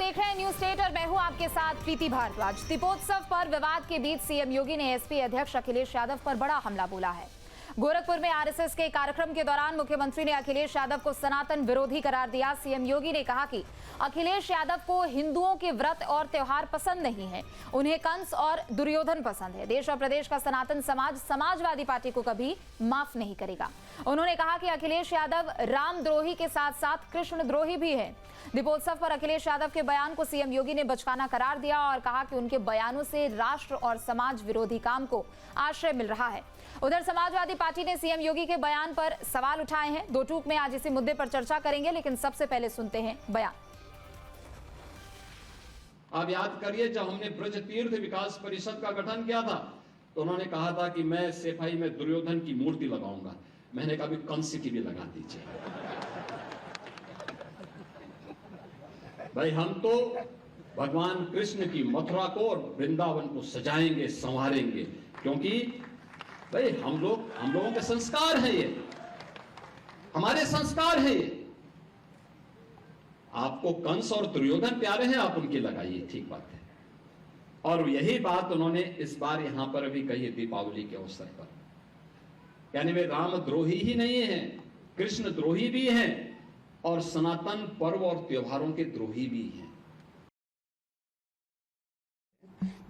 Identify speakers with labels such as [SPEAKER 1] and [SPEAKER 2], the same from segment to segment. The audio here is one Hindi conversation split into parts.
[SPEAKER 1] देख रहे हैं न्यूज स्टेट और मैं हूं आपके साथ प्रीति भारद्वाज। दीपोत्सव पर विवाद के बीच सीएम योगी ने एसपी अध्यक्ष अखिलेश यादव पर बड़ा हमला बोला है। गोरखपुर में आरएसएस के कार्यक्रम के दौरान मुख्यमंत्री ने अखिलेश यादव को सनातन विरोधी करार दिया। सीएम योगी ने कहा कि अखिलेश यादव को हिंदुओं के व्रत और त्योहार पसंद नहीं है, उन्हें कंस और दुर्योधन पसंद है। देश और प्रदेश का सनातन समाज समाजवादी पार्टी को कभी माफ नहीं करेगा। उन्होंने कहा कि अखिलेश यादव रामद्रोही के साथ साथ कृष्णद्रोही भी है। दीपोत्सव पर अखिलेश यादव के बयान को सीएम योगी ने बचकाना करार दिया और कहा कि उनके बयानों से राष्ट्र और समाज विरोधी काम को आश्रय मिल रहा है। उधर समाजवादी पार्टी ने सीएम योगी के बयान पर सवाल उठाए हैं। दो टूक में आज इसी मुद्दे पर चर्चा करेंगे, लेकिन सबसे पहले सुनते हैं बयान।
[SPEAKER 2] आप याद करिए, जब हमने ब्रज तीर्थ विकास परिषद का गठन किया था तो उन्होंने कहा था कि मैं सफाई में दुर्योधन की मूर्ति लगाऊंगा। मैंने कहा कंस की भी लगा दीजिए। भाई हम तो भगवान कृष्ण की मथुरा को और वृंदावन को सजाएंगे, संवारेंगे, क्योंकि भाई हम लोगों के संस्कार है, ये हमारे संस्कार है। ये आपको कंस और दुर्योधन प्यारे हैं, आप उनकी लगाइए, ठीक बात है। और यही बात उन्होंने इस बार यहां पर भी कही दीपावली के अवसर पर। यानी वे रामद्रोही ही नहीं है, कृष्ण द्रोही भी हैं और सनातन पर्व और त्योहारों के द्रोही भी हैं।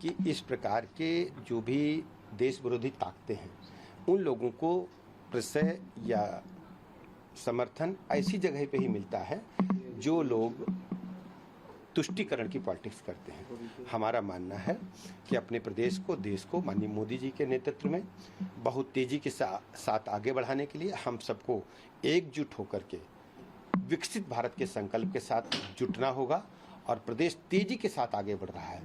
[SPEAKER 3] कि इस प्रकार के जो भी देश विरोधी ताकतें हैं, उन लोगों को प्रश्रय या समर्थन ऐसी जगह पे ही मिलता है जो लोग तुष्टीकरण की पॉलिटिक्स करते हैं। हमारा मानना है कि अपने प्रदेश को, देश को माननीय मोदी जी के नेतृत्व में बहुत तेजी के साथ आगे बढ़ाने के लिए हम सबको एकजुट होकर के विकसित भारत के संकल्प के साथ जुटना होगा और प्रदेश तेजी के साथ आगे बढ़ रहा है।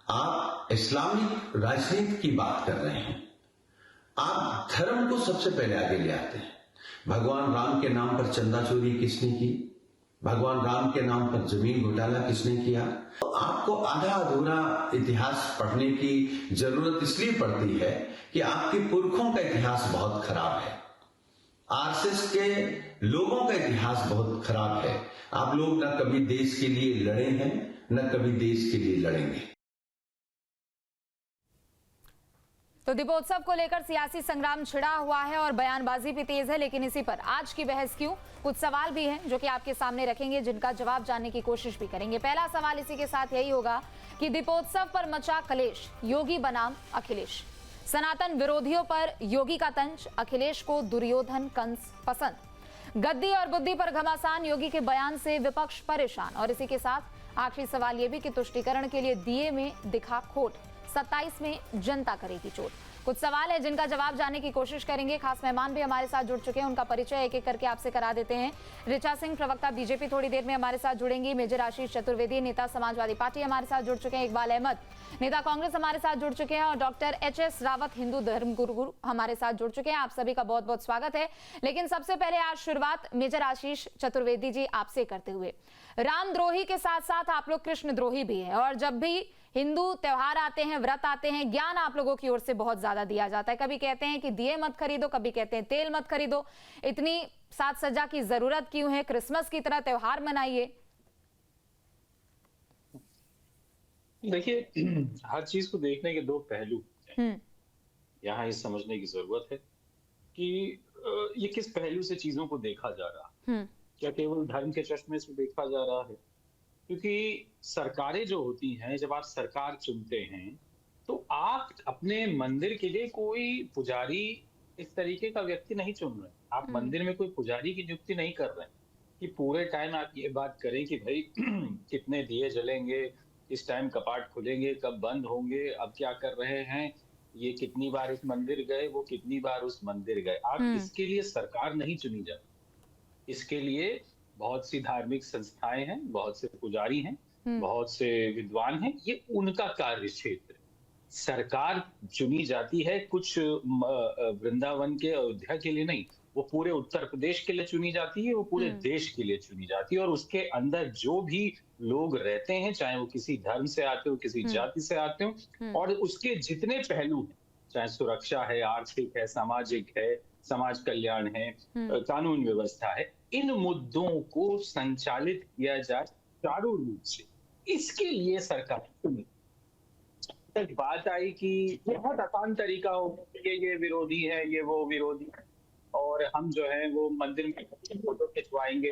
[SPEAKER 4] आप इस्लामिक राजनीति की बात कर रहे हैं, आप धर्म को सबसे पहले आगे ले आते हैं। भगवान राम के नाम पर चंदा चोरी किसने की? भगवान राम के नाम पर जमीन घोटाला किसने किया? तो आपको आधा अधूरा इतिहास पढ़ने की जरूरत इसलिए पड़ती है कि आपके पुरखों का इतिहास बहुत खराब है। आरएसएस के लोगों का इतिहास बहुत खराब है। आप लोग न कभी देश के लिए लड़े हैं, न कभी देश के लिए लड़ेंगे।
[SPEAKER 1] तो दीपोत्सव को लेकर सियासी संग्राम छिड़ा हुआ है और बयानबाजी भी तेज है, लेकिन इसी पर आज की बहस क्यों, कुछ सवाल भी हैं जो कि आपके सामने रखेंगे, जिनका जवाब जानने की कोशिश भी करेंगे। पहला सवाल इसी के साथ यही होगा कि दीपोत्सव पर मचा कलेश, योगी बनाम अखिलेश। सनातन विरोधियों पर योगी का तंज, अखिलेश को दुर्योधन कंस पसंद। गद्दी और बुद्धि पर घमासान, योगी के बयान से विपक्ष परेशान। और इसी के साथ आखिरी सवाल यह भी कि तुष्टीकरण के लिए दिए में दिखा खोट, 27 में जनता करेगी चोट। कुछ सवाल है जिनका जवाब जानने की कोशिश करेंगे। खास मेहमान भी हमारे साथ जुड़ चुके हैं, उनका परिचय एक एक करके आपसे करा देते हैं। ऋचा सिंह, प्रवक्ता बीजेपी, थोड़ी देर में हमारे साथ जुड़ेंगी। मेजर आशीष चतुर्वेदी, नेता समाजवादी पार्टी, हमारे साथ जुड़ चुके हैं। इकबाल अहमद, नेता कांग्रेस, हमारे साथ जुड़ चुके हैं। और डॉक्टर एच.एस. रावत, हिंदू धर्मगुरु, हमारे साथ जुड़ चुके हैं। आप सभी का बहुत बहुत स्वागत है। लेकिन सबसे पहले आज शुरुआत मेजर आशीष चतुर्वेदी जी आपसे करते हुए। रामद्रोही के साथ साथ आप लोग कृष्णद्रोही भी है, और जब भी हिंदू त्योहार आते हैं, व्रत आते हैं, ज्ञान आप लोगों की ओर से बहुत ज्यादा दिया जाता है। कभी कहते हैं कि दिए मत खरीदो, कभी कहते हैं तेल मत खरीदो, इतनी साज सज्जा की जरूरत क्यों है, क्रिसमस की तरह त्योहार मनाइए।
[SPEAKER 5] देखिए, हर चीज को देखने के दो पहलू हैं। यहाँ ये समझने की जरूरत है कि ये किस पहलू से चीजों को देखा जा रहा है। क्या केवल धर्म के चश्मे से देखा जा रहा है? क्योंकि सरकारें जो होती हैं, जब आप सरकार चुनते हैं तो आप अपने मंदिर के लिए कोई पुजारी इस तरीके का व्यक्ति नहीं चुन रहे। आप मंदिर में कोई पुजारी की नियुक्ति नहीं कर रहे कि पूरे टाइम आप ये बात करें कि भाई कितने दिए जलेंगे, किस टाइम कपाट खुलेंगे, कब बंद होंगे, अब क्या कर रहे हैं, ये कितनी बार इस मंदिर गए, वो कितनी बार उस मंदिर गए। आप इसके लिए सरकार नहीं चुनी जाती। इसके लिए बहुत सी धार्मिक संस्थाएं हैं, बहुत से पुजारी हैं, बहुत से विद्वान हैं, ये उनका कार्य क्षेत्र। सरकार चुनी जाती है कुछ वृंदावन के, अयोध्या के लिए नहीं, वो पूरे उत्तर प्रदेश के लिए चुनी जाती है, वो पूरे देश के लिए चुनी जाती है। और उसके अंदर जो भी लोग रहते हैं, चाहे वो किसी धर्म से आते हो, किसी जाति से आते हो, और उसके जितने पहलू हैं, चाहे सुरक्षा है, आर्थिक है, सामाजिक है, समाज कल्याण है, कानून व्यवस्था है, इन मुद्दों को संचालित किया जाए चारों रूप से, इसके लिए सरकार तक बात आई कि बहुत आसान तरीका हो ये विरोधी है, ये वो विरोधी है, और हम जो है वो मंदिर में फोटो खिंचवाएंगे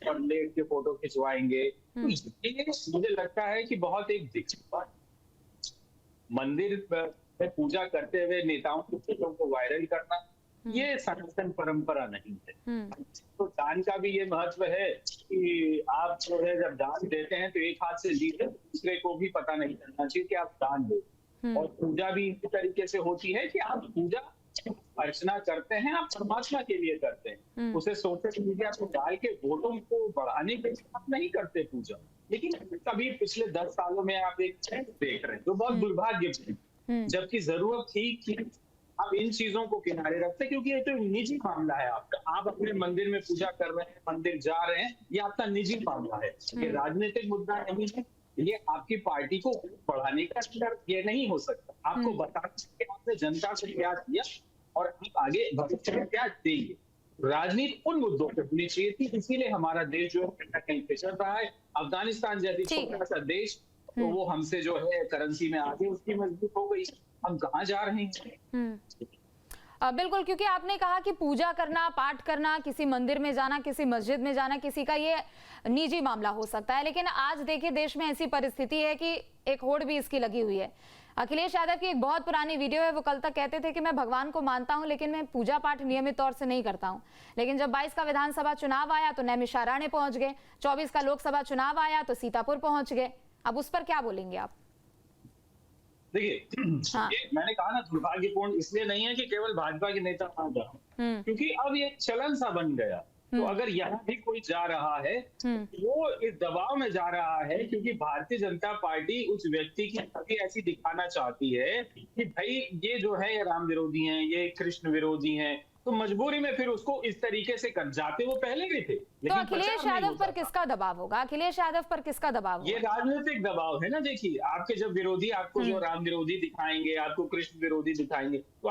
[SPEAKER 5] और लेट के फोटो खिंचवाएंगे। तो ये मुझे लगता है कि बहुत एक दिक्कत, मंदिर में पूजा करते हुए नेताओं की फोटो को वायरल करना, ये सनातन परंपरा नहीं है। तो दान का भी ये महत्व है कि आप जो है जब दान देते हैं तो एक हाथ से लीजिए, दूसरे को भी पता नहीं चलना चाहिए कि आप दान दे। और पूजा भी इसी तरीके से होती है कि आप पूजा अर्चना करते हैं, आप परमात्मा के लिए करते हैं, उसे सोशल मीडिया पे डाल के वोटों को बढ़ाने के लिए आप नहीं करते पूजा। लेकिन कभी पिछले 10 सालों में आप एक ट्रेंड देख रहे हैं जो बहुत दुर्भाग्यपूर्ण, जबकि जरूरत थी कि आप इन चीजों को किनारे रखते, क्योंकि ये तो निजी मामला है आपका। आप अपने मंदिर में पूजा कर रहे हैं, मंदिर जा रहे हैं, ये आपका निजी मामला है, ये राजनीतिक मुद्दा नहीं है। ये आपकी पार्टी को बढ़ाने का ये नहीं हो सकता। आपको बताना कि आपने जनता से क्या किया और आप आगे भविष्य में क्या देंगे। राजनीति उन मुद्दों पे होनी चाहिए थी, इसीलिए हमारा देश जो है कहीं पिछड़ रहा है। अफगानिस्तान जैसी छोटा सा देश, तो वो हमसे जो है करेंसी में आगे उसकी मजबूत हो गई, हम कहाँ जा रहे हैं।
[SPEAKER 1] बिल्कुल, क्योंकि आपने कहा कि पूजा करना, पाठ करना, किसी मंदिर में जाना, किसी मस्जिद में जाना, किसी का ये निजी मामला हो सकता है, लेकिन आज देखिए देश में ऐसी परिस्थिति है कि एक होड़ भी इसकी लगी हुई है। अखिलेश यादव की एक बहुत पुरानी वीडियो है, वो कल तक कहते थे कि मैं भगवान को मानता हूं लेकिन मैं पूजा पाठ नियमित तौर से नहीं करता हूं। लेकिन जब 22 का विधानसभा चुनाव आया तो नैमिषारण्य पहुंच गए, 24 का लोकसभा चुनाव आया तो सीतापुर पहुंच गए। अब उस पर क्या बोलेंगे आप?
[SPEAKER 5] देखिए, मैंने कहा ना दुर्भाग्यपूर्ण इसलिए नहीं है कि केवल भाजपा के नेता आ जाए, क्योंकि अब ये चलन सा बन गया। तो अगर यहाँ भी कोई जा रहा है वो इस दबाव में जा रहा है क्योंकि भारतीय जनता पार्टी उस व्यक्ति की छवि ऐसी दिखाना चाहती है कि भाई ये जो है ये राम विरोधी हैं, ये कृष्ण विरोधी हैं, तो मजबूरी में फिर उसको इस तरीके से कर जाते। वो पहले भी थे।
[SPEAKER 1] तो अखिलेश यादव पर किसका दबाव होगा? अखिलेश यादव पर किसका दबाव होगा?
[SPEAKER 5] ये राजनीतिक दबाव है ना। देखिए, आपके जब विरोधी आपको जो राम विरोधी दिखाएंगे, आपको कृष्ण विरोधी दिखाएंगे, तो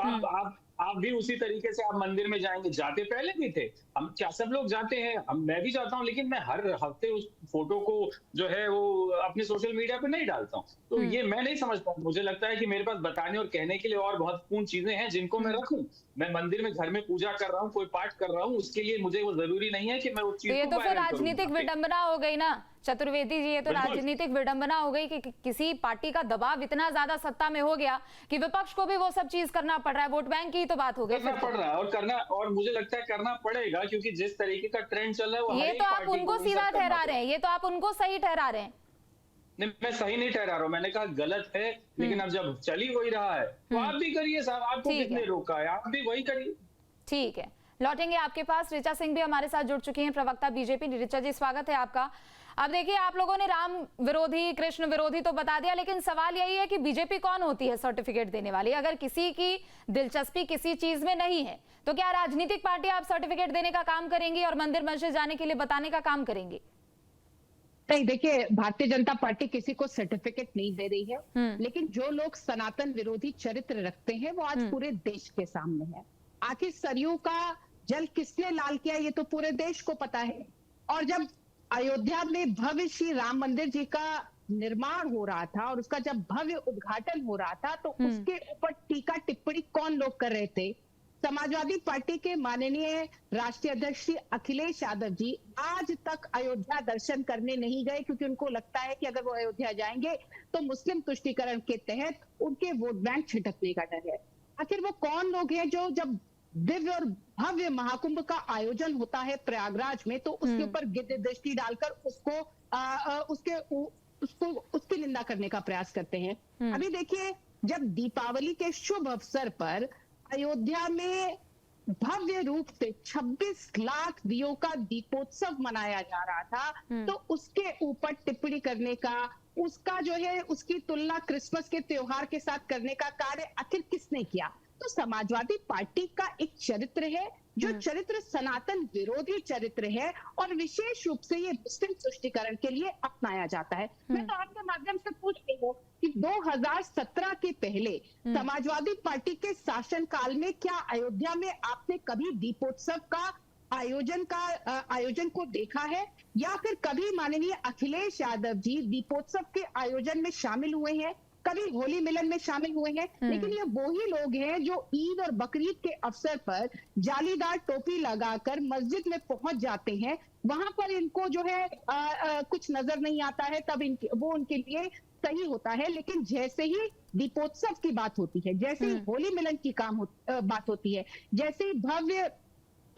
[SPEAKER 5] आप भी उसी तरीके से आप मंदिर में जाएंगे। जाते पहले भी थे, हम क्या सब लोग जाते हैं, मैं भी जाता हूँ, लेकिन मैं हर हफ्ते उस फोटो को जो है वो अपने सोशल मीडिया पे नहीं डालता हूँ। तो ये मैं नहीं समझता। मुझे लगता है कि मेरे पास बताने और कहने के लिए और महत्वपूर्ण चीजें हैं जिनको मैं रखूं। मैं मंदिर में घर में पूजा कर रहा हूँ, कोई पाठ कर रहा हूँ, उसके लिए मुझे वो जरूरी नहीं है कि मैं उस चीज को
[SPEAKER 1] ये तो फिर राजनीतिक विडंबना हो गई ना चतुर्वेदी जी। ये तो राजनीतिक विडंबना हो गई कि किसी पार्टी का दबाव इतना ज्यादा सत्ता में हो गया कि विपक्ष को भी वो सब चीज करना पड़ रहा है। वोट बैंक की तो बात हो गई,
[SPEAKER 5] करना पड़ रहा है और करना, और मुझे लगता है करना पड़ेगा, क्योंकि जिस तरीके का ट्रेंड चल रहा है वो
[SPEAKER 1] ये तो आप उनको सीधा ठहरा रहे हैं, ये तो आप उनको सही ठहरा रहे हैं।
[SPEAKER 5] नहीं, मैं सही नहीं ठहरा रहा हूँ, मैंने कहा गलत है, लेकिन अब जब चल ही वही रहा है तो आप भी करिए साहब, आपको किसने रोका है, आप भी वही करिए।
[SPEAKER 1] ठीक है, लौटेंगे आपके पास। ऋचा सिंह भी हमारे साथ जुड़ चुकी हैं, प्रवक्ता बीजेपी। ऋचा जी, स्वागत है आपका। अब देखिए, आप लोगों ने राम विरोधी, कृष्ण विरोधी तो बता दिया, लेकिन सवाल यही है कि बीजेपी कौन होती है सर्टिफिकेट देने वाली? अगर किसी की दिलचस्पी किसी चीज में नहीं है तो क्या राजनीतिक पार्टी आप सर्टिफिकेट देने का काम करेंगी और मंदिर मस्जिद जाने के लिए बताने का काम करेंगी?
[SPEAKER 6] नहीं, देखिए, भारतीय जनता पार्टी किसी को सर्टिफिकेट नहीं दे रही है, लेकिन जो लोग सनातन विरोधी चरित्र रखते हैं वो आज पूरे देश के सामने है। आखिर सरयू का जल किसने लाल किया ये तो पूरे देश को पता है। और जब अयोध्या में भव्य श्री राम मंदिर जी का निर्माण हो रहा था और उसका जब भव्य उद्घाटन हो रहा था तो उसके ऊपर टीका टिप्पणी कौन लोग कर रहे थे? समाजवादी पार्टी के माननीय राष्ट्रीय अध्यक्ष श्री अखिलेश यादव जी आज तक अयोध्या दर्शन करने नहीं गए, क्योंकि उनको लगता है कि अगर वो अयोध्या जाएंगे तो मुस्लिम तुष्टीकरण के तहत उनके वोट बैंक छिटकने का डर है। आखिर वो कौन लोग हैं जो जब दिव्य और भव्य महाकुंभ का आयोजन होता है प्रयागराज में तो उसके ऊपर गिद्ध दृष्टि डालकर उसकी निंदा करने का प्रयास करते हैं? अभी देखिए, जब दीपावली के शुभ अवसर पर अयोध्या में भव्य रूप से 26 लाख दियों का दीपोत्सव मनाया जा रहा था, तो उसके ऊपर टिप्पणी करने का, उसका जो है उसकी तुलना क्रिसमस के त्योहार के साथ करने का कार्य आखिर किसने किया? तो समाजवादी पार्टी का एक चरित्र है जो चरित्र सनातन विरोधी चरित्र है और विशेष रूप से ये मुस्लिम तुष्टीकरण के लिए अपनाया जाता है। मैं तो आपके माध्यम से पूछ रही हूँ कि 2017 के पहले समाजवादी पार्टी के शासन काल में क्या अयोध्या में आपने कभी दीपोत्सव का आयोजन को देखा है, या फिर कभी माननीय अखिलेश यादव जी दीपोत्सव के आयोजन में शामिल हुए हैं, कभी होली मिलन में शामिल हुए हैं। लेकिन ये वही लोग हैं जो ईद और बकरीद के अवसर पर जालीदार टोपी लगाकर मस्जिद में पहुंच जाते हैं, वहां पर इनको जो है कुछ नजर नहीं आता है, तब वो उनके लिए सही होता है। लेकिन जैसे ही दीपोत्सव की बात होती है, जैसे ही होली मिलन की बात होती है, जैसे ही भव्य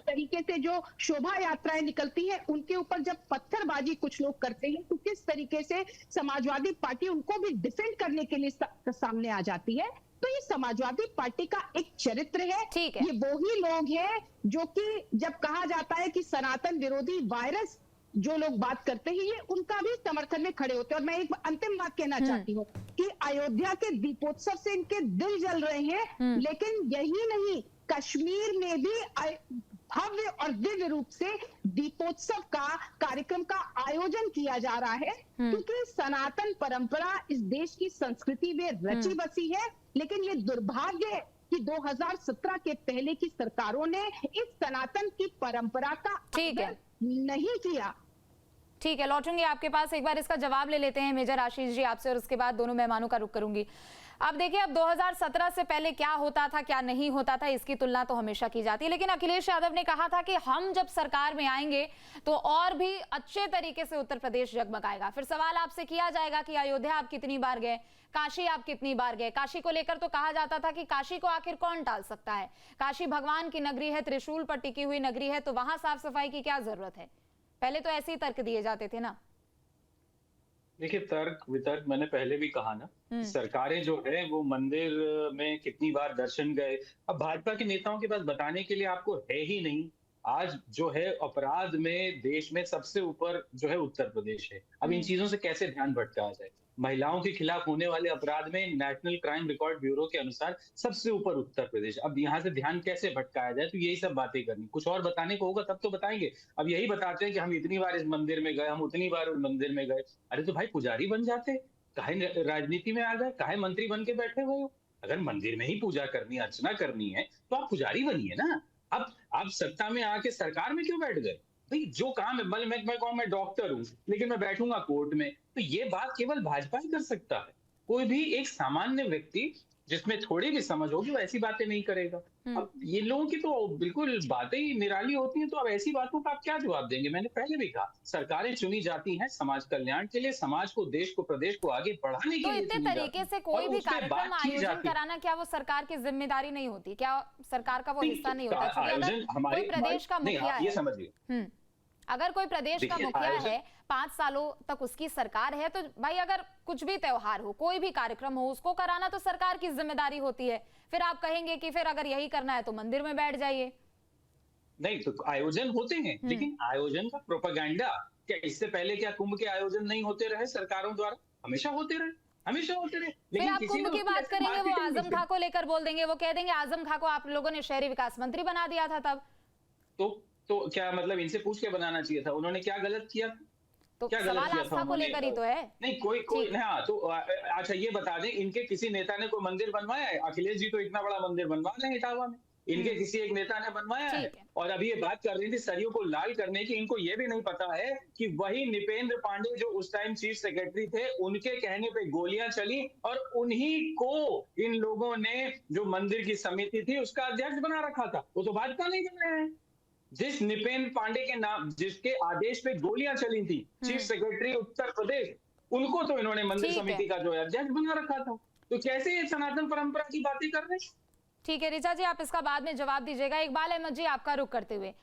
[SPEAKER 6] तरीके से जो शोभा यात्राएं निकलती हैं, उनके ऊपर जब पत्थरबाजी कुछ लोग करते हैं, तो किस तरीके से समाजवादी पार्टी उनको भी डिफेंड करने के लिए सामने आ जाती है। तो ये समाजवादी पार्टी का एक चरित्र है। ये वही लोग हैं जो कि जब कहा जाता है कि सनातन विरोधी वायरस जो लोग बात करते हैं, ये उनका भी समर्थन में खड़े होते हैं। और मैं एक अंतिम बात कहना चाहती हूँ कि अयोध्या के दीपोत्सव से इनके दिल जल रहे हैं, लेकिन यही नहीं, कश्मीर में भी भव्य और दिव्य रूप से दीपोत्सव का कार्यक्रम का आयोजन किया जा रहा है, क्योंकि सनातन परंपरा इस देश की संस्कृति में रची बसी है। लेकिन ये दुर्भाग्य है कि 2017 के पहले की सरकारों ने इस सनातन की परंपरा का आदर नहीं किया।
[SPEAKER 1] ठीक है, लौटूंगी आपके पास, एक बार इसका जवाब ले लेते हैं मेजर आशीष जी आपसे, और उसके बाद दोनों मेहमानों का रुख करूंगी। अब देखिए, अब 2017 से पहले क्या होता था क्या नहीं होता था, इसकी तुलना तो हमेशा की जाती है, लेकिन अखिलेश यादव ने कहा था कि हम जब सरकार में आएंगे तो और भी अच्छे तरीके से उत्तर प्रदेश जगमगाएगा। फिर सवाल आपसे किया जाएगा कि अयोध्या आप कितनी बार गए, काशी आप कितनी बार गए। काशी को लेकर तो कहा जाता था कि काशी को आखिर कौन टाल सकता है, काशी भगवान की नगरी है, त्रिशूल पर टिकी हुई नगरी है, तो वहां साफ सफाई की क्या जरूरत है। पहले तो ऐसे ही तर्क दिए जाते थे ना।
[SPEAKER 5] देखिए, तर्क वितर्क मैंने पहले भी कहा ना, सरकारें जो है वो मंदिर में कितनी बार दर्शन गए। अब भाजपा के नेताओं के पास बताने के लिए आपको है ही नहीं। आज जो है अपराध में देश में सबसे ऊपर जो है उत्तर प्रदेश है। अब इन चीजों से कैसे ध्यान भटकाया जाए। महिलाओं के खिलाफ होने वाले अपराध में नेशनल क्राइम रिकॉर्ड ब्यूरो के अनुसार सबसे ऊपर उत्तर प्रदेश। अब यहाँ से ध्यान कैसे भटकाया जाए, तो यही सब बातें करनी। कुछ और बताने को होगा तब तो बताएंगे। अब यही बताते हैं कि हम इतनी बार इस मंदिर में गए, हम उतनी बार उस मंदिर में गए। अरे तो भाई पुजारी बन जाते, काहे राजनीति में आ गए, काहे मंत्री बन के बैठे हुए हो। अगर मंदिर में ही पूजा करनी, अर्चना करनी है तो आप पुजारी बनिए ना। अब आप सत्ता में आके सरकार में क्यों बैठ गए भाई। जो काम है, मैं कहूँ मैं डॉक्टर हूँ लेकिन मैं बैठूंगा कोर्ट में, तो ये बात केवल भाजपा ही कर सकता है। कोई भी एक सामान्य व्यक्ति जिसमें थोड़ी भी समझ होगी वो ऐसी बातें नहीं करेगा। अब ये लोगों की तो बिल्कुल बातें ही निराली होती हैं, तो अब ऐसी बातों का आप क्या जवाब देंगे। मैंने पहले भी कहा, सरकारें चुनी जाती हैं समाज कल्याण के लिए, समाज को, देश को, प्रदेश को आगे बढ़ाने के लिए।
[SPEAKER 1] तो इतने तरीके से कोई भी कार्यक्रम आयोजन कराना क्या वो सरकार की जिम्मेदारी नहीं होती, क्या सरकार का वो हिस्सा नहीं होता। कोई प्रदेश का मुखिया है,
[SPEAKER 5] ये समझिए,
[SPEAKER 1] अगर कोई प्रदेश का मुखिया है, 5 सालों तक उसकी सरकार है, तो भाई अगर कुछ भी त्योहार हो, कोई भी कार्यक्रम हो, उसको कराना तो सरकार की जिम्मेदारी होती है। फिर आप कहेंगे कि फिर अगर यही करना है तो मंदिर में बैठ जाइए।
[SPEAKER 5] नहीं तो आयोजन होते हैं, लेकिन आयोजन का प्रोपेगेंडा क्या, इससे पहले क्या कुंभ के आयोजन नहीं होते रहे सरकारों द्वारा? हमेशा होते रहे, हमेशा होते रहे।
[SPEAKER 1] फिर आप कुंभ की बात करेंगे, वो आजम खां को लेकर बोल देंगे, वो कह देंगे आजम खां को आप लोगों ने शहरी विकास मंत्री बना दिया था तब।
[SPEAKER 5] तो क्या मतलब इनसे पूछ के बनाना चाहिए था, उन्होंने क्या गलत किया?
[SPEAKER 1] तो क्या सवाल आस्था को लेकर ही तो है।
[SPEAKER 5] नहीं कोई हाँ, तो अच्छा ये बता दें, इनके किसी नेता ने कोई मंदिर बनवाया है? अखिलेश जी तो इतना बड़ा मंदिर बनवा रहे हैं इटावा में, इनके किसी एक नेता ने बनवाया है? और अभी ये बात कर रही थी सरयू को लाल करने की, इनको ये भी नहीं पता है कि वही निपेंद्र पांडे जो उस टाइम चीफ सेक्रेटरी थे, उनके कहने पे गोलियां चली और उन्हीं को इन लोगों ने जो मंदिर की समिति थी उसका अध्यक्ष बना रखा था। वो तो भाजपा नहीं बन रहे हैं। जिस निपेंद्र पांडे के नाम, जिसके आदेश पे गोलियां चली थी, चीफ सेक्रेटरी उत्तर प्रदेश, उनको तो इन्होंने मंदिर समिति का जो है अध्यक्ष बना रखा था। तो कैसे ये सनातन परंपरा की बातें कर रहे हैं।
[SPEAKER 1] ठीक है ऋचा जी, आप इसका बाद में जवाब दीजिएगा। इकबाल अहमद जी, आपका रुख करते हुए,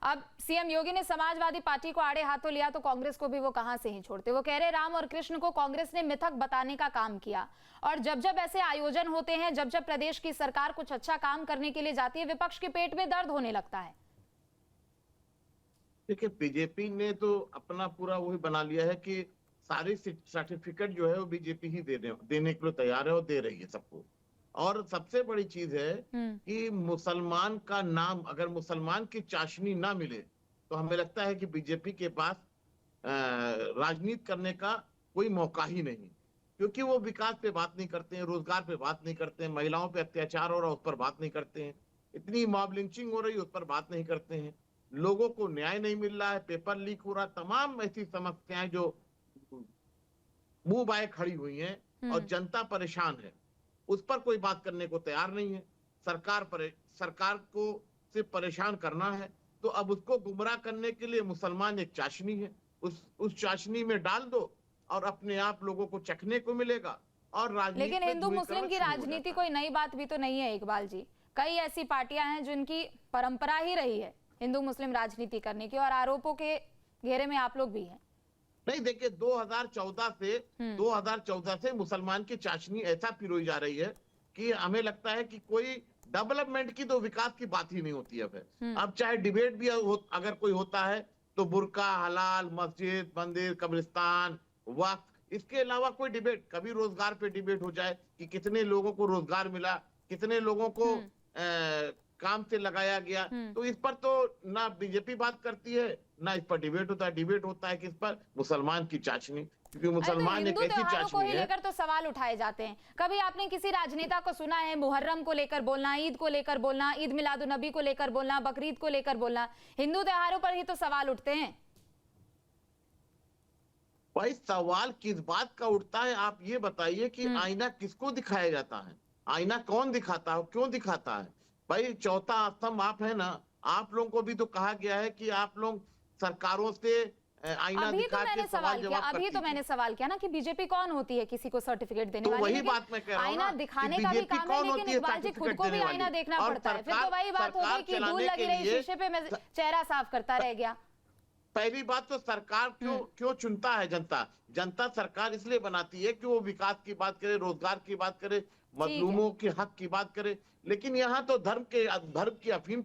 [SPEAKER 1] अब सीएम योगी ने समाजवादी पार्टी को आड़े हाथों लिया तो कांग्रेस को भी वो कहां से ही छोड़ते। वो कह रहे राम और कृष्ण को कांग्रेस ने मिथक बताने का काम किया, और जब जब ऐसे आयोजन होते हैं, जब जब प्रदेश की सरकार कुछ अच्छा काम करने के लिए जाती है, विपक्ष के पेट में दर्द होने लगता है।
[SPEAKER 7] देखिए, बीजेपी ने तो अपना पूरा वही बना लिया है कि सारे सर्टिफिकेट जो है वो बीजेपी ही देने के लिए तैयार है और दे रही है सबको। और सबसे बड़ी चीज है कि मुसलमान का नाम, अगर मुसलमान की चाशनी ना मिले तो हमें लगता है कि बीजेपी के पास राजनीति करने का कोई मौका ही नहीं, क्योंकि वो विकास पे बात नहीं करते हैं, रोजगार पे बात नहीं करते हैं, महिलाओं पे अत्याचार हो रहा है उस पर बात नहीं करते हैं, इतनी मॉब लिंचिंग हो रही है उस पर बात नहीं करते हैं। लोगों को न्याय नहीं मिल रहा है, पेपर लीक हो रहा है, तमाम ऐसी समस्याएं जो मुंह बाए खड़ी हुई हैं और जनता परेशान है, उस पर कोई बात करने को तैयार नहीं है। सरकार को सिर्फ परेशान करना है, तो अब उसको गुमराह करने के लिए मुसलमान एक चाशनी है, उस चाशनी में डाल दो और अपने आप लोगों को चखने को मिलेगा। और राजनीति
[SPEAKER 1] लेकिन
[SPEAKER 7] में
[SPEAKER 1] हिंदू मुस्लिम की राजनीति कोई नई बात भी तो नहीं है इकबाल जी। कई ऐसी पार्टियां हैं जिनकी परंपरा ही रही है हिंदू मुस्लिम राजनीति करने की, और आरोपों के घेरे में आप लोग भी हैं।
[SPEAKER 7] नहीं, देखिए 2014 से मुसलमान की चाशनी ऐसा पिरोई जा रही है कि हमें लगता है कि कोई डेवलपमेंट की तो विकास की बात ही नहीं होती है। अब चाहे डिबेट भी अगर कोई होता है तो बुर्का, हलाल, मस्जिद, मंदिर, कब्रिस्तान, वक्फ, इसके अलावा कोई डिबेट, कभी रोजगार पे डिबेट हो जाए कि कितने लोगों को रोजगार मिला, कितने लोगों को काम से लगाया गया, तो इस पर तो ना बीजेपी बात करती है ना इस पर डिबेट होता है। डिबेट होता है किस पर? मुसलमान की चाशनी, क्योंकि मुसलमान एक ऐसी चाशनी है।
[SPEAKER 1] लेकर तो सवाल उठाए जाते हैं। कभी आपने किसी राजनेता को सुना है मुहर्रम को लेकर बोलना, ईद को लेकर बोलना, ईद मिलादुन्नबी को लेकर बोलना, बकरीद को लेकर बोलना? हिंदू त्योहारों पर ही तो सवाल उठते हैं।
[SPEAKER 7] भाई सवाल किस बात का उठता है? आप ये बताइए कि आईना किसको दिखाया जाता है? आईना कौन दिखाता है, क्यों दिखाता है? भाई चौथा स्तंभ आप है ना, आप लोगों को भी तो कहा गया है कि आप लोग सरकारों से आईना दिखा के सवाल जवाब करती
[SPEAKER 1] अभी तो मैंने सवाल किया ना कि बीजेपी कौन होती है किसी को सर्टिफिकेट देने
[SPEAKER 7] तो
[SPEAKER 1] वाली?
[SPEAKER 7] वही बात मैं कह रहा हूं
[SPEAKER 1] आईना दिखाने का भी काम है, लेकिन इकबाल जी खुद को भी आईना देखना पड़ता है। फिर तो वही बात हो गई कि धूल लगी रही शीशे पे, मैं चेहरा साफ करता रह गया।
[SPEAKER 7] पहली बात तो सरकार क्यों चुनता है जनता सरकार इसलिए बनाती है कि वो विकास की बात करे, रोजगार की बात करे, मजलूमों के हक की बात करे। लेकिन यहाँ तो धर्म की अफीम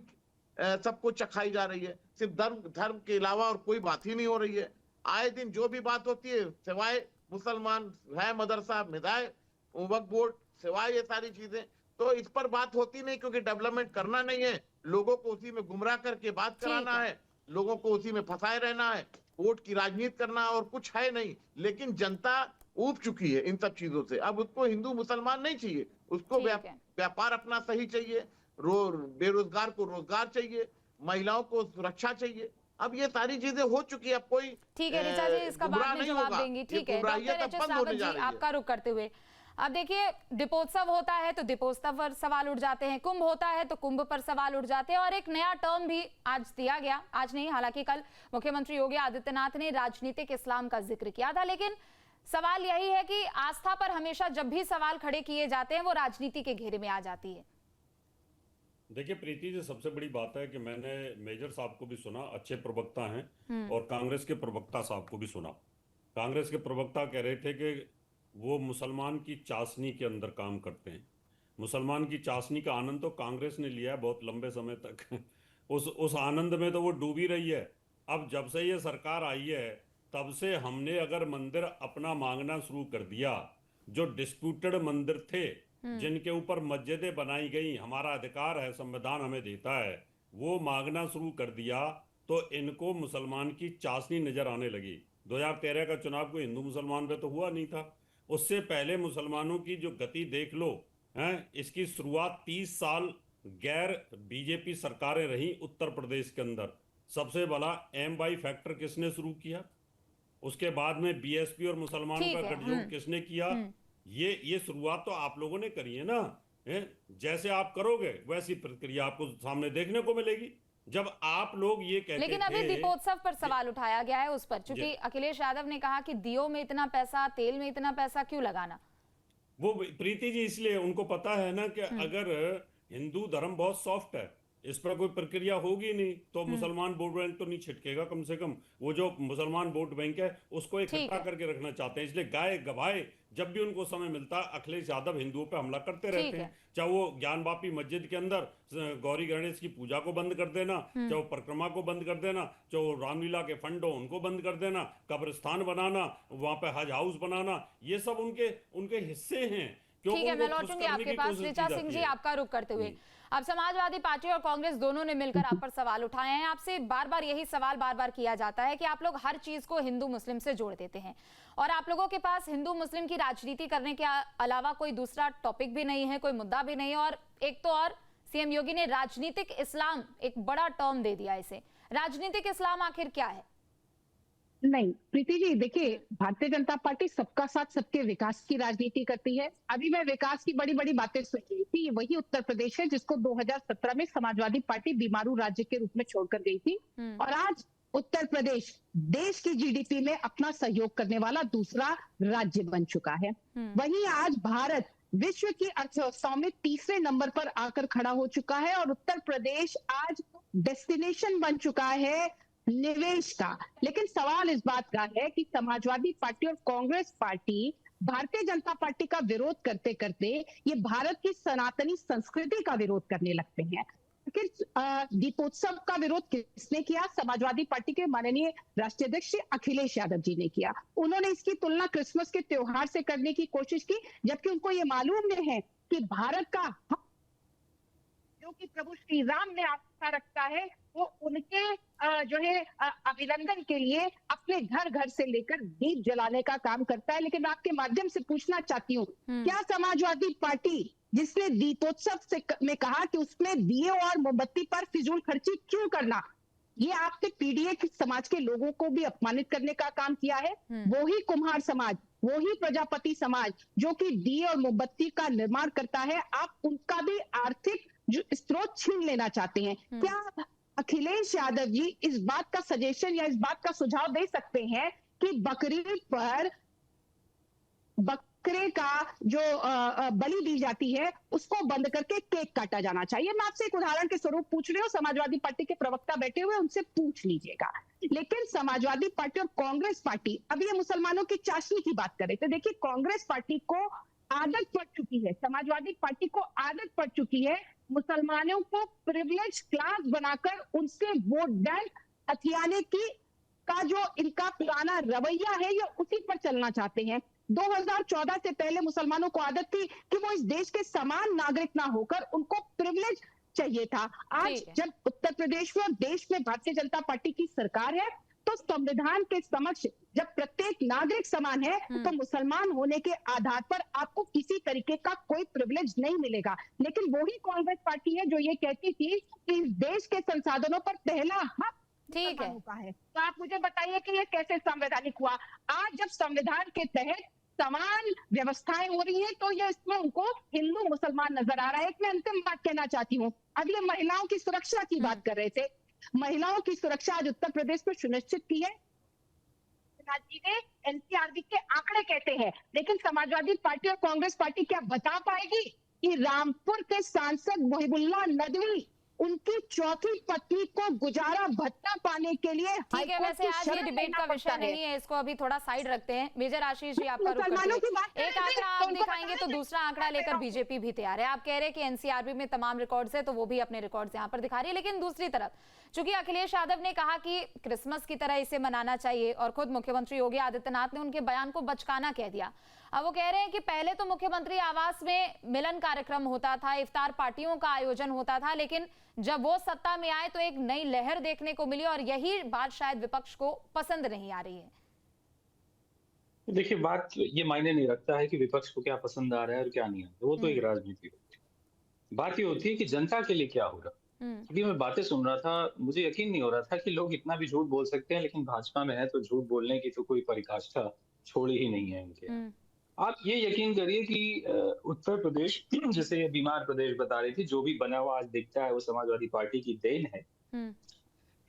[SPEAKER 7] सबको चखाई जा रही है, सिर्फ धर्म के अलावा और कोई बात ही नहीं हो रही है। आए दिन जो भी बात होती है, सिवाय मुसलमान है, मदरसा, मिदाय, वक्फ बोर्ड, सिवाय ये सारी चीजें, तो इस पर बात होती नहीं, क्योंकि डेवलपमेंट करना नहीं है, लोगों को उसी में गुमराह करके बात कराना है, लोगों को उसी में फंसाए रहना है, वोट की राजनीति करना, और कुछ है नहीं। लेकिन जनता ऊब चुकी है इन सब चीजों से। अब उसको हिंदू मुसलमान नहीं चाहिए, उसको व्यापार अपना सही चाहिए, बेरोजगार को रोजगार चाहिए, महिलाओं को सुरक्षा चाहिए। अब ये सारी चीजें हो चुकी है। अब कोई
[SPEAKER 1] ठीक है ऋचा जी, इसका बाद में जवाब देंगी। ठीक है doctor H S Rawat ji, आपका रुख करते हुए, अब देखिए दीपोत्सव होता है तो दीपोत्सव पर सवाल उठ जाते हैं, कुंभ होता है तो कुंभ पर सवाल उठ जाते हैं, और एक नया टर्म भी आज दिया गया, आज नहीं हालांकि कल मुख्यमंत्री योगी आदित्यनाथ ने राजनीतिक इस्लाम का जिक्र किया था। लेकिन सवाल यही है कि आस्था पर हमेशा जब भी सवाल खड़े किए जाते हैं वो राजनीति के घेरे में आ जाती है।
[SPEAKER 8] देखिए प्रीति जी, सबसे बड़ी बात है कि मैंने मेजर साहब को भी सुना, अच्छे प्रवक्ता हैं, और कांग्रेस के प्रवक्ता साहब को भी सुना। कांग्रेस के प्रवक्ता कह रहे थे कि वो मुसलमान की चाशनी के अंदर काम करते हैं। मुसलमान की चाशनी का आनंद तो कांग्रेस ने लिया है बहुत लंबे समय तक उस आनंद में तो वो डूबी रही है। अब जब से ये सरकार आई है तब से हमने अगर मंदिर अपना मांगना शुरू कर दिया, जो डिस्प्यूटेड मंदिर थे, जिनके ऊपर मस्जिदें बनाई गई, हमारा अधिकार है, संविधान हमें देता है, वो मांगना शुरू कर दिया, तो इनको मुसलमान की चाशनी नजर आने लगी। 2013 का चुनाव कोई हिंदू मुसलमान पे तो हुआ नहीं था। उससे पहले मुसलमानों की जो गति देख लो, हैं, इसकी शुरुआत 30 साल गैर बीजेपी सरकारें रही उत्तर प्रदेश के अंदर। सबसे बड़ा एम.वाई फैक्टर किसने शुरू किया, उसके बाद में बीएसपी और मुसलमानों का गठजोड़ किसने किया, ये शुरुआत तो आप लोगों ने करी है ना। जैसे आप करोगे वैसी प्रक्रिया आपको सामने देखने को मिलेगी। जब आप लोग ये कहते
[SPEAKER 1] लेकिन अभी दीपोत्सव पर सवाल उठाया गया है उस पर, क्योंकि अखिलेश यादव ने कहा कि दियो में इतना पैसा, तेल में इतना पैसा क्यों लगाना।
[SPEAKER 8] वो प्रीति जी इसलिए उनको पता है ना कि अगर हिंदू धर्म बहुत सॉफ्ट है, इस पर कोई प्रक्रिया होगी नहीं तो मुसलमान वोट बैंक तो नहीं छिटकेगा। कम से कम वो जो मुसलमान वोट बैंक है उसको इकट्ठा करके रखना चाहते हैं। इसलिए गाय गवाए जब भी उनको समय मिलता है अखिलेश यादव हिंदुओं पे हमला करते रहते हैं। चाहे वो ज्ञानवापी मस्जिद के अंदर गौरी गणेश की पूजा को बंद कर देना, चाहे वो परिक्रमा को बंद कर देना, चाहे वो रामलीला के फंड हो उनको बंद कर देना, कब्रिस्तान बनाना, वहां पे हज हाउस बनाना, ये सब उनके हिस्से हैं।
[SPEAKER 1] ठीक है, मैं लौटूंगी आपके पास। ऋचा सिंह जी, आपका रुख करते हुए, अब समाजवादी पार्टी और कांग्रेस दोनों ने मिलकर आप पर सवाल उठाए हैं। आपसे बार बार यही सवाल बार बार किया जाता है कि आप लोग हर चीज को हिंदू मुस्लिम से जोड़ देते हैं, और आप लोगों के पास हिंदू मुस्लिम की राजनीति करने के अलावा कोई दूसरा टॉपिक भी नहीं है, कोई मुद्दा भी नहीं है। और एक तो और सीएम योगी ने राजनीतिक इस्लाम एक बड़ा टर्म दे दिया इसे। राजनीतिक इस्लाम आखिर क्या है?
[SPEAKER 6] नहीं प्रीति जी, देखिए भारतीय जनता पार्टी सबका साथ सबके विकास की राजनीति करती है। अभी मैं विकास की बड़ी बड़ी बातें सुन रही थी। वही उत्तर प्रदेश है जिसको 2017 में समाजवादी पार्टी बीमारू राज्य के रूप में छोड़कर गई थी, और आज उत्तर प्रदेश देश की जीडीपी में अपना सहयोग करने वाला दूसरा राज्य बन चुका है। वहीं आज भारत विश्व की अर्थव्यवस्थाओं में तीसरे नंबर पर आकर खड़ा हो चुका है, और उत्तर प्रदेश आज डेस्टिनेशन बन चुका है निवेश का। लेकिन सवाल इस बात का है कि समाजवादी पार्टी और कांग्रेस पार्टी भारतीय जनता पार्टी का विरोध करते करते ये भारत की सनातनी संस्कृति का विरोध करने लगते हैं। दीपोत्सव का विरोध किसने किया? समाजवादी पार्टी के माननीय राष्ट्रीय अध्यक्ष अखिलेश यादव जी ने किया। उन्होंने इसकी तुलना क्रिसमस के त्योहार से करने की कोशिश की, जबकि उनको ये मालूम नहीं है कि भारत का जो कि प्रभु श्री राम ने आस्था रखता है, वो उनके जो है अभिनंदन के लिए अपने घर घर से लेकर दीप जलाने का काम करता है। लेकिन आपके माध्यम से पूछना चाहती हूँ, क्या समाजवादी पार्टी जिसने दीपोत्सव से में कहा कि उसमें दिए और मोमबत्ती पर फिजूल खर्ची क्यों करना, ये आपने पीडीए समाज के लोगों को भी अपमानित करने का काम किया है। वो ही कुम्हार समाज, वो ही प्रजापति समाज जो कि दिए और मोमबत्ती का निर्माण करता है, आप उनका भी आर्थिक जो स्रोत छीन लेना चाहते हैं। क्या अखिलेश यादव जी इस बात का सजेशन या इस बात का सुझाव दे सकते हैं कि बकरीद पर बकरे का जो बलि दी जाती है उसको बंद करके केक काटा जाना चाहिए? मैं आपसे एक उदाहरण के स्वरूप पूछ रही हूँ, समाजवादी पार्टी के प्रवक्ता बैठे हुए, उनसे पूछ लीजिएगा। लेकिन समाजवादी पार्टी और कांग्रेस पार्टी, अभी ये मुसलमानों की चाशनी की बात कर रहे थे। देखिए कांग्रेस पार्टी को आदत पड़ चुकी है, समाजवादी पार्टी को आदत पड़ चुकी है मुसलमानों को प्रिविलेज क्लास बनाकर उनसे वोट बैंक हथियाने की का जो इनका पुराना रवैया है, ये उसी पर चलना चाहते हैं। 2014 से पहले मुसलमानों को आदत थी कि वो इस देश के समान नागरिक ना होकर उनको प्रिविलेज चाहिए था। आज जब उत्तर प्रदेश में और देश में भारतीय जनता पार्टी की सरकार है, तो संविधान के समक्ष जब प्रत्येक नागरिक समान है, तो मुसलमान होने के आधार पर आपको किसी तरीके का कोई प्रिविलेज नहीं मिलेगा। लेकिन वही कांग्रेस पार्टी है जो ये कहती थी कि इस देश के संसाधनों पर पहला हक मुसलमानों का है। तो आप मुझे बताइए कि ये कैसे संवैधानिक हुआ? आज जब संविधान के तहत समान व्यवस्थाएं हो रही हैं, तो ये इसमें उनको हिंदू मुसलमान नजर आ रहा है। मैं अंतिम बात कहना चाहती हूँ, अब ये महिलाओं की सुरक्षा की बात कर रहे थे। महिलाओं की सुरक्षा आज उत्तर प्रदेश में सुनिश्चित की है जी ने। एनसीआरबी के आंकड़े कहते हैं, लेकिन समाजवादी पार्टी और कांग्रेस पार्टी क्या बता पाएगी कि रामपुर के सांसद मोहिबुल्लाह नदवी उनकी चौथी पत्नी को गुजारा भत्ता पाने के लिए
[SPEAKER 1] ठीक है। वैसे आज ये डिबेट का विषय नहीं है, इसको अभी थोड़ा साइड रखते हैं। मेजर आशीष जी आपका रुख करते हैं। एक आंकड़ा आप दिखाएंगे तो दूसरा आंकड़ा लेकर बीजेपी भी तैयार है। आप कह रहे हैं कि एनसीआरबी में तमाम रिकॉर्ड्स है, तो वो भी अपने रिकॉर्ड्स यहाँ पर दिखा रही है। लेकिन दूसरी तरफ चूंकि अखिलेश यादव ने कहा कि क्रिसमस की तरह इसे मनाना चाहिए, और खुद मुख्यमंत्री योगी आदित्यनाथ ने उनके बयान को बचकाना कह दिया। अब वो कह रहे हैं कि पहले तो मुख्यमंत्री आवास में मिलन कार्यक्रम होता था, इफ्तार पार्टियों का आयोजन होता था, लेकिन जब वो सत्ता में आए तो एक नई लहर देखने को मिली, और यही बात शायद विपक्ष को पसंद नहीं आ रही है।
[SPEAKER 5] देखिए बात ये मायने नहीं रखता है कि विपक्ष को क्या पसंद आ रहा है और क्या नहीं आ रहा है, वो तो एक राजनीति होती है। बात ये होती है कि जनता के लिए क्या हो रहा है। क्योंकि मैं बातें सुन रहा था, मुझे यकीन नहीं हो रहा था कि लोग इतना भी झूठ बोल सकते हैं, लेकिन भाजपा में है तो झूठ बोलने की तो कोई परिकाष्ठा छोड़ी ही नहीं है इनके। आप ये यकीन करिए कि उत्तर प्रदेश जिसे ये बीमार प्रदेश बता रही थी, जो भी बना हुआ आज दिखता है वो समाजवादी पार्टी की देन है।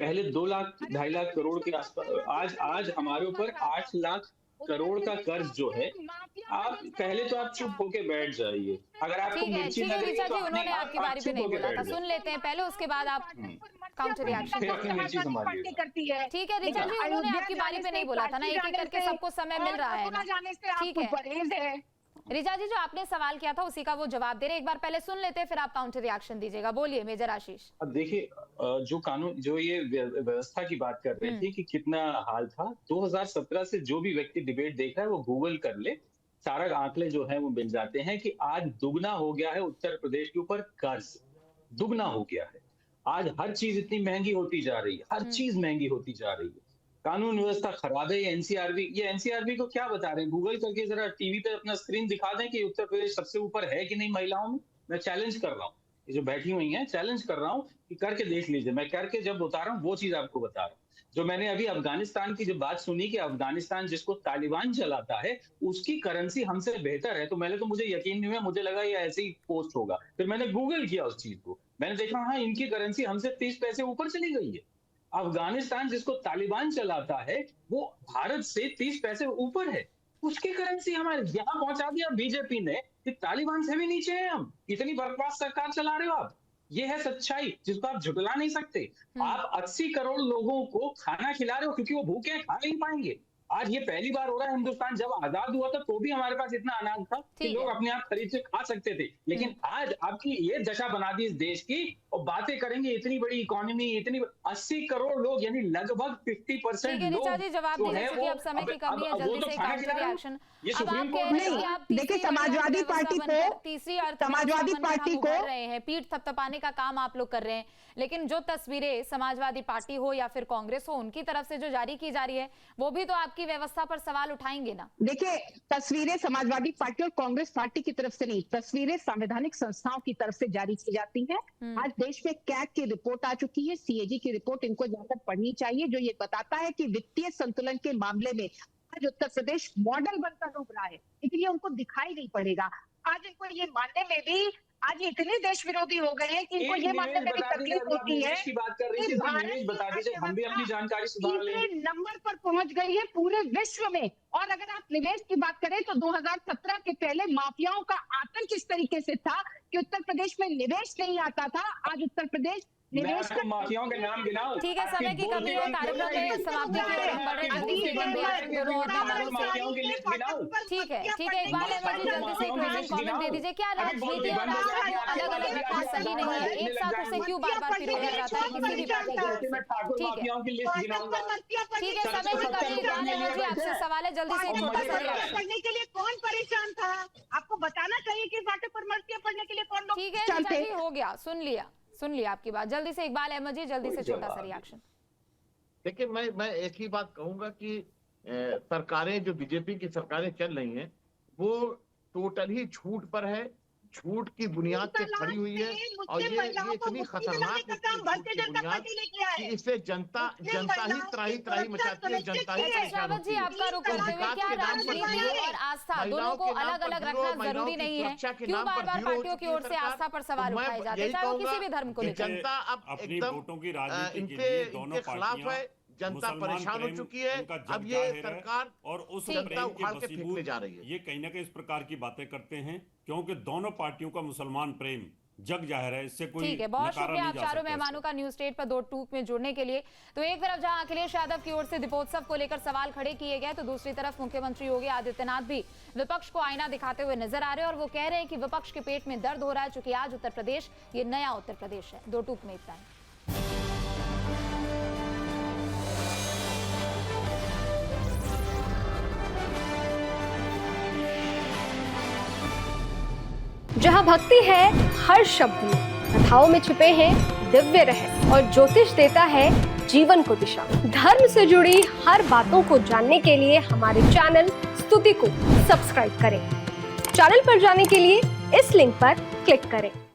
[SPEAKER 5] पहले 2 लाख 2.5 लाख करोड़ के आसपास, आज हमारे ऊपर 8 लाख करोड़ का कर्ज जो है। आप पहले तो आप चुप होके बैठ जाइए। अगर आपको मिर्ची लग रही है तो
[SPEAKER 1] उन्होंने आपके बारे में नहीं बोला था, सुन लेते हैं पहले, उसके बाद आप काउंटर रिएक्शन
[SPEAKER 6] करती है।
[SPEAKER 1] ठीक है ऋचा जी, उन्होंने आपकी बारी पे नहीं बोला था ना, एक एक करके सबको समय मिल रहा है ना। ठीक है ऋचा जी, जो आपने सवाल किया था उसी का वो जवाब दे रहे। एक बार पहले सुन लेते हैं, फिर आप काउंटर रिएक्शन दीजिएगा। बोलिए मेजर आशीष।
[SPEAKER 5] अब देखिए, जो कानून, जो ये व्यवस्था की बात कर रहे थे कि कितना हाल था 2017 से, जो भी व्यक्ति डिबेट देख रहा है वो गूगल कर ले, सारा आंकड़े जो है वो मिल जाते हैं कि आज दुगना हो गया है उत्तर प्रदेश के ऊपर कर्ज, दुगना हो गया है। आज हर चीज इतनी महंगी होती जा रही है, हर चीज महंगी होती जा रही है। कानून व्यवस्था खराब है। ये एनसीआरबी को क्या बता रहे हैं? गूगल करके जरा टीवी पे अपना स्क्रीन दिखा दें कि उत्तर प्रदेश सबसे ऊपर है कि नहीं महिलाओं में। मैं चैलेंज कर रहा हूँ। ये जो बैठी हुई हैं, चैलेंज कर रहा हूं कि करके देख लीजिए। मैं करके जब बता रहा हूं वो चीज आपको बता रहा हूं। जो मैंने अभी अफगानिस्तान की जब बात सुनी कि अफगानिस्तान जिसको तालिबान चलाता है उसकी करेंसी हमसे बेहतर है, तो मुझे यकीन नहीं हुआ, मुझे लगा ये ऐसे ही पोस्ट होगा। फिर मैंने गूगल किया उस चीज को, मैंने देखा हाँ इनकी करेंसी हमसे 30 पैसे ऊपर चली गई है। अफगानिस्तान जिसको तालिबान चलाता है वो भारत से 30 पैसे ऊपर है, उसकी करेंसी हमारे यहां पहुंचा दिया बीजेपी ने कि तालिबान से भी नीचे हैं हम। इतनी बर्बाद सरकार चला रहे हो आप, ये है सच्चाई जिसको आप झुटला नहीं सकते। आप 80 करोड़ लोगों को खाना खिला रहे हो क्योंकि वो भूखे हैं, खा नहीं पाएंगे। आज ये पहली बार हो रहा है, हिंदुस्तान जब आजाद हुआ था तो भी हमारे पास इतना अनाज था कि लोग अपने आप खरीद से खा सकते थे, लेकिन आज आपकी ये दशा बना दी इस देश की। और बातें करेंगे इतनी बड़ी इकोनॉमी, इतनी 80 करोड़ लोग यानी लगभग 50% लोग
[SPEAKER 1] जवाब
[SPEAKER 5] जो
[SPEAKER 1] दीजिए
[SPEAKER 5] है
[SPEAKER 1] क्योंकि अब समय की कमी है, जल्दी से काउंटर रिएक्शन।
[SPEAKER 5] ये
[SPEAKER 1] अब
[SPEAKER 5] सुप्रीम
[SPEAKER 1] आप
[SPEAKER 5] कोर्ट
[SPEAKER 1] कह रहे हैं कि आप
[SPEAKER 6] देखिए, समाजवादी पार्टी को
[SPEAKER 1] तीसरी अर्थव्यवस्था कर रहे हैं, पीठ थपथपाने का काम आप लोग कर रहे हैं, लेकिन जो तस्वीरें समाजवादी पार्टी हो या फिर कांग्रेस हो उनकी तरफ से जो जारी की जा रही है वो भी तो आपकी व्यवस्था पर सवाल उठाएंगे ना।
[SPEAKER 6] देखिए, तस्वीरें समाजवादी पार्टी और कांग्रेस पार्टी की तरफ से नहीं, तस्वीरें संवैधानिक संस्थाओं की तरफ से जारी की जाती है। आज देश में कैग की रिपोर्ट आ चुकी है, सीएजी की रिपोर्ट इनको जाकर पढ़नी चाहिए, जो ये बताता है कि वित्तीय संतुलन के मामले में आज उत्तर प्रदेश मॉडल बनकर उभरा है, लेकिन ये उनको दिखाई नहीं पड़ेगा। आज इनको ये मानने में भी आज इतने देश विरोधी हो गए हैं कि इनको ये मानने में भी तकलीफ होती है
[SPEAKER 5] की बात कर रही थी, बता दीजिए, हम भी अपनी जानकारी सुधार लें।
[SPEAKER 6] नंबर पर पहुंच गई है पूरे विश्व में। और अगर आप निवेश की बात करें तो 2017 के पहले माफियाओं का आतंक इस तरीके से था कि उत्तर प्रदेश में निवेश नहीं आता था। आज उत्तर प्रदेश निवेश
[SPEAKER 5] माफियाओं के नाम गिनाओ।
[SPEAKER 1] ठीक है, समय की कमी है, कार्यक्रम में समाप्ति की ओर हम बढ़ रहे हैं। ठीक है, इकबाल अहमद जी जल्दी से क्लोजिंग कमेंट दे दीजिए। क्या राजनीति और राजनीति को अलग अलग रखना सही नहीं है? एक साथ उसे क्यों बार बार पिरोया जाता है किसी भी पार्टी की? ठीक है, समय की कमी। इकबाल अहमद जी आपसे सवाल है, जल्दी से एक छोटा सा रिएक्शन।
[SPEAKER 6] पढ़ने के लिए कौन परेशान था? आपको बताना चाहिए कि बातें पर मर्जियां पढ़ने के लिए कौन लोग
[SPEAKER 1] ठीक है, जी हो गया, सुन लिया आपकी बात। जल्दी से इकबाल अहमद जी, जल्दी से छोटा सा रिएक्शन।
[SPEAKER 7] देखिए, मैं एक ही बात कहूंगा कि सरकारें जो बीजेपी की सरकारें चल रही हैं वो टोटल ही झूठ पर है, झूठ की बुनियाद पे खड़ी हुई है। और ये इतनी खतरनाक बुनियाद कि इससे जनता ही त्राही मचाती है, जनता ही परेशान होती है।
[SPEAKER 1] आपका रुक करते हुए क्या राजनीति और आस्था दोनों को अलग अलग रखना जरूरी नहीं है? क्यों बार बार पार्टियों की ओर से आस्था पर सवाल उठाए जाते हैं, चाहे वो किसी भी धर्म को लेकर?
[SPEAKER 7] जनता अब एकदम इनके खिलाफ है, जनता परेशान हो चुकी है। अब ये सरकार
[SPEAKER 8] और उस
[SPEAKER 7] जनता उखाड़ के फेंकने जा रही है।
[SPEAKER 8] ये कहीं ना कहीं इस प्रकार की बातें करते हैं क्योंकि दोनों पार्टियों का मुसलमान प्रेम जग जाहिर है, इससे कोई
[SPEAKER 1] ठीक है, बहुत शुक्रिया आप चारों मेहमानों का न्यूज स्टेट पर दो टूक में जुड़ने के लिए। तो एक तरफ जहां अखिलेश यादव की ओर से दीपोत्सव को लेकर सवाल खड़े किए गए, तो दूसरी तरफ मुख्यमंत्री योगी आदित्यनाथ भी विपक्ष को आईना दिखाते हुए नजर आ रहे हैं और वो कह रहे हैं कि विपक्ष के पेट में दर्द हो रहा है, चूंकि आज उत्तर प्रदेश ये नया उत्तर प्रदेश है। दो टूक में इतना है।
[SPEAKER 9] जहाँ भक्ति है हर शब्द में, कथाओं में छुपे हैं दिव्य रहस्य और ज्योतिष देता है जीवन को दिशा। धर्म से जुड़ी हर बातों को जानने के लिए हमारे चैनल स्तुति को सब्सक्राइब करें। चैनल पर जाने के लिए इस लिंक पर क्लिक करें।